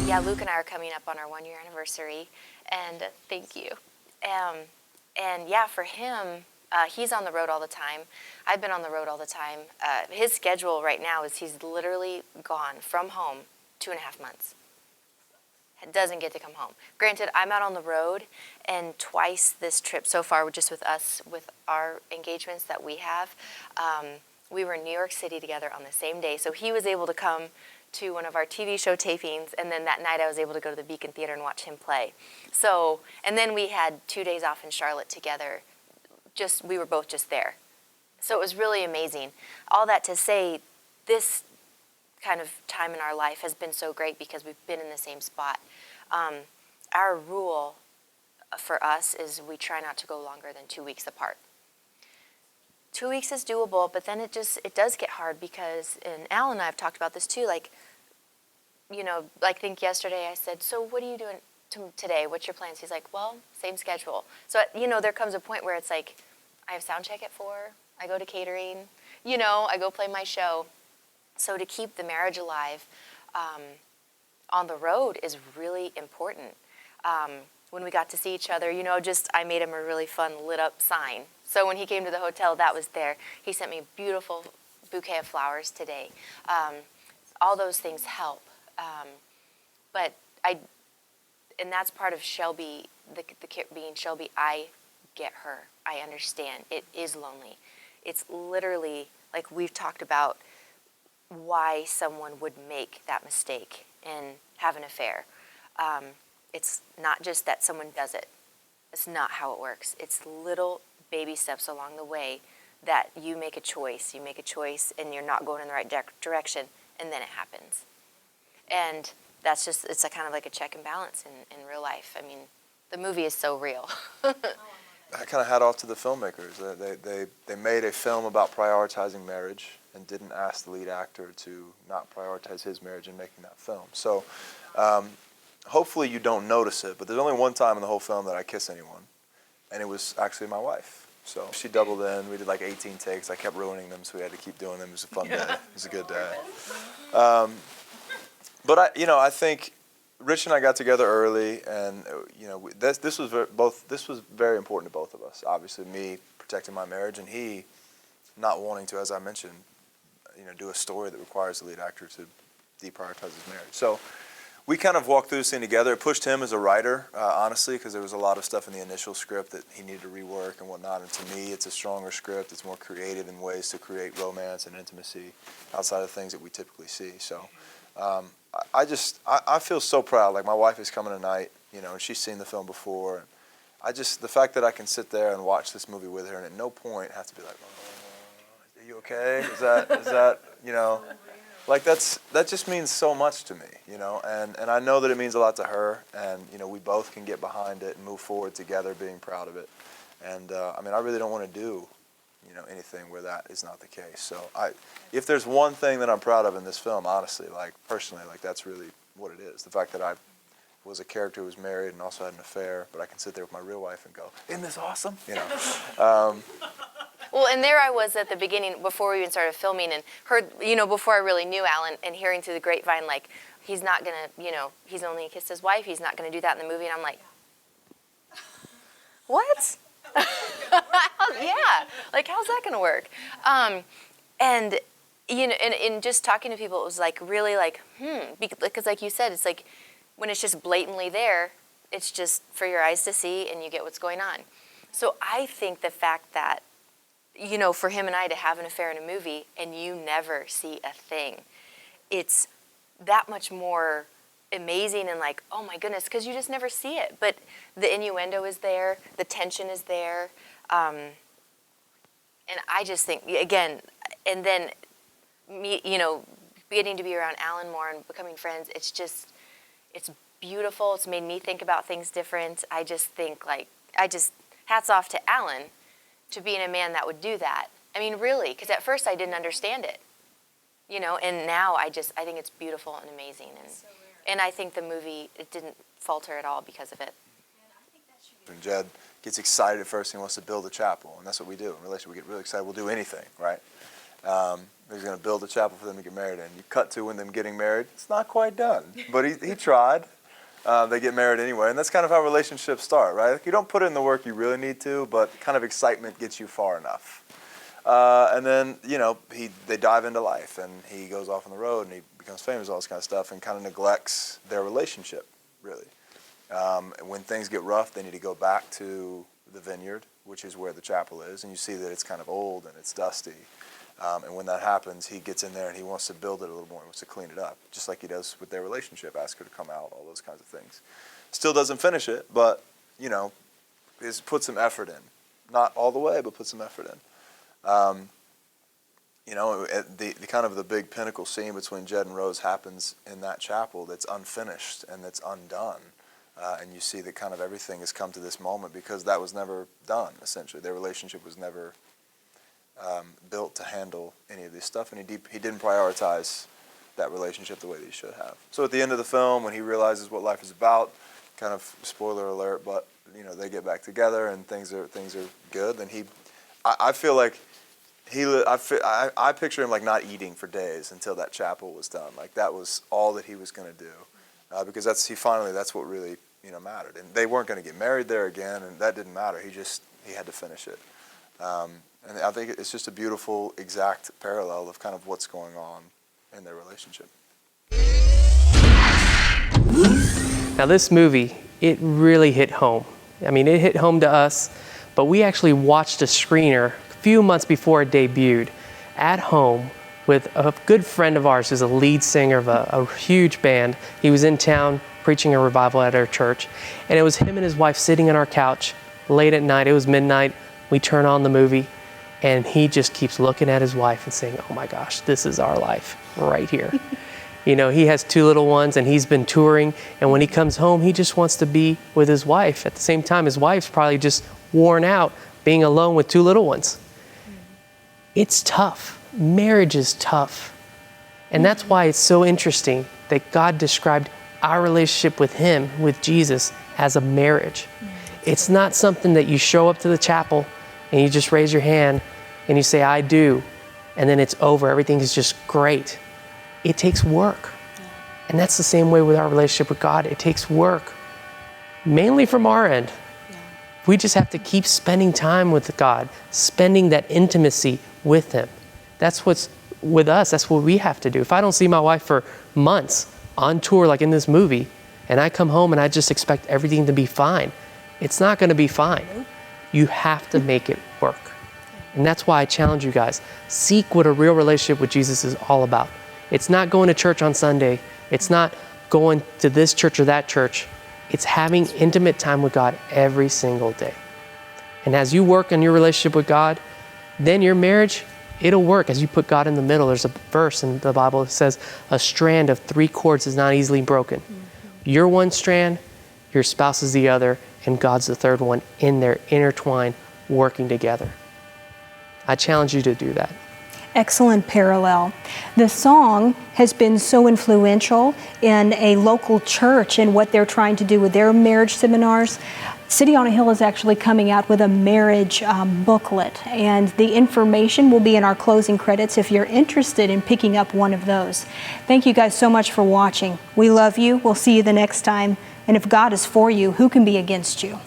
Yeah, Luke and I are coming up on our 1-year anniversary, and thank you. And yeah, for him, he's on the road all the time. I've been on the road all the time. His schedule right now is he's literally gone from home 2.5 months. Doesn't get to come home. Granted, I'm out on the road, and twice this trip so far, just with us, with our engagements that we have, we were in New York City together on the same day. So he was able to come to one of our TV show tapings, and then that night I was able to go to the Beacon Theater and watch him play. So, and then we had 2 days off in Charlotte together. We were both just there. So it was really amazing. All that to say, this kind of time in our life has been so great because we've been in the same spot. Our rule for us is we try not to go longer than 2 weeks apart. 2 weeks is doable, but then it does get hard because, and Al and I have talked about this too, like, you know, I think yesterday I said, so what are you doing today? What's your plans? He's like, well, same schedule. So, you know, there comes a point where it's like, I have sound check at 4, I go to catering, you know, I go play my show. So to keep the marriage alive on the road is really important. When we got to see each other, you know, I made him a really fun lit up sign. So when he came to the hotel, that was there. He sent me a beautiful bouquet of flowers today. All those things help. And that's part of Shelby, being Shelby. I get her. I understand. It is lonely. It's literally, like we've talked about, why someone would make that mistake and have an affair. It's not just that someone does it. It's not how it works. It's little baby steps along the way that you make a choice. You make a choice and you're not going in the right direction, and then it happens. And that's just, it's a kind of like a check and balance in real life. I mean, the movie is so real. I kind of hat off to the filmmakers. They made a film about prioritizing marriage and didn't ask the lead actor to not prioritize his marriage in making that film. So hopefully you don't notice it, but there's only one time in the whole film that I kiss anyone, and it was actually my wife. So she doubled in. We did like 18 takes. I kept ruining them, so we had to keep doing them. It was a fun day. It was a good day. But I think Rich and I got together early, and this was very important to both of us. Obviously, me protecting my marriage, and he not wanting to, as I mentioned, do a story that requires the lead actor to deprioritize his marriage. So we kind of walked through this thing together. It pushed him as a writer, honestly, because there was a lot of stuff in the initial script that he needed to rework and whatnot. And to me, it's a stronger script. It's more creative in ways to create romance and intimacy outside of things that we typically see. So I feel so proud. Like, my wife is coming tonight, and she's seen the film before. And the fact that I can sit there and watch this movie with her and at no point have to be like, are you okay? Is that, like, that just means so much to me, and I know that it means a lot to her, and, we both can get behind it and move forward together being proud of it. And, I really don't want to do, anything where that is not the case. So if there's one thing that I'm proud of in this film, honestly, like, personally, like, that's really what it is. The fact that I was a character who was married and also had an affair, but I can sit there with my real wife and go, isn't this awesome? Well, and there I was at the beginning, before we even started filming, and heard, before I really knew Alan, and hearing through the grapevine, like, he's not going to, he's only kissed his wife, he's not going to do that in the movie, and I'm like, what? Yeah, like, how's that going to work? And, in just talking to people, it was like, really like, because like you said, it's like, when it's just blatantly there, it's just for your eyes to see, and you get what's going on. So I think the fact that, for him and I to have an affair in a movie and you never see a thing, it's that much more amazing and like, oh my goodness, because you just never see it. But the innuendo is there, the tension is there, and I just think, again, and then me, getting to be around Alan more and becoming friends, it's beautiful. It's made me think about things different. I just think, like, hats off to Alan to being a man that would do that. I mean, really, because at first I didn't understand it, and now I think it's beautiful and amazing. And I think the movie, it didn't falter at all because of it. When Jed gets excited at first, he wants to build a chapel, and that's what we do. In a relationship, we get really excited, we'll do anything, right? He's going to build a chapel for them to get married in. You cut to when them getting married. It's not quite done, but he tried. They get married anyway, and that's kind of how relationships start, right? Like, you don't put in the work you really need to, but kind of excitement gets you far enough. And then, they dive into life, and he goes off on the road, and he becomes famous, all this kind of stuff, and kind of neglects their relationship, really. And when things get rough, they need to go back to the vineyard, which is where the chapel is, and you see that it's kind of old and it's dusty. And when that happens, he gets in there and he wants to build it a little more. He wants to clean it up, just like he does with their relationship. Ask her to come out, all those kinds of things. Still doesn't finish it, but, put some effort in. Not all the way, but put some effort in. The kind of the big pinnacle scene between Jed and Rose happens in that chapel that's unfinished and that's undone. And you see that kind of everything has come to this moment because that was never done, essentially. Their relationship was never built to handle any of this stuff, and he didn't prioritize that relationship the way that he should have. So at the end of the film, when he realizes what life is about, kind of spoiler alert, but they get back together and things are good. Then I feel like I picture him like not eating for days until that chapel was done. Like that was all that he was going to do, because that's what really mattered. And they weren't going to get married there again, and that didn't matter. He had to finish it. And I think it's just a beautiful, exact parallel of kind of what's going on in their relationship. Now this movie, it really hit home. I mean, it hit home to us, but we actually watched a screener a few months before it debuted at home with a good friend of ours who's a lead singer of a huge band. He was in town preaching a revival at our church, and it was him and his wife sitting on our couch late at night. It was midnight. We turn on the movie, and he just keeps looking at his wife and saying, "Oh my gosh, this is our life right here." He has 2 little ones, and he's been touring, and when he comes home, he just wants to be with his wife. At the same time, his wife's probably just worn out being alone with 2 little ones. It's tough. Marriage is tough. And that's why it's so interesting that God described our relationship with him, with Jesus, as a marriage. It's not something that you show up to the chapel and you just raise your hand and you say, "I do," and then it's over. Everything is just great. It takes work. And that's the same way with our relationship with God. It takes work, mainly from our end. We just have to keep spending time with God, spending that intimacy with him. That's what's with us. That's what we have to do. If I don't see my wife for months on tour like in this movie, and I come home and I just expect everything to be fine, it's not going to be fine. You have to make it work. And that's why I challenge you guys. Seek what a real relationship with Jesus is all about. It's not going to church on Sunday. It's not going to this church or that church. It's having intimate time with God every single day. And as you work on your relationship with God, then your marriage, it'll work as you put God in the middle. There's a verse in the Bible that says a strand of 3 cords is not easily broken. You're one strand, your spouse is the other, and God's the third one, in there, intertwined, working together. I challenge you to do that. Excellent parallel. The song has been so influential in a local church and what they're trying to do with their marriage seminars. City on a Hill is actually coming out with a marriage booklet, and the information will be in our closing credits if you're interested in picking up one of those. Thank you guys so much for watching. We love you. We'll see you the next time. And if God is for you, who can be against you?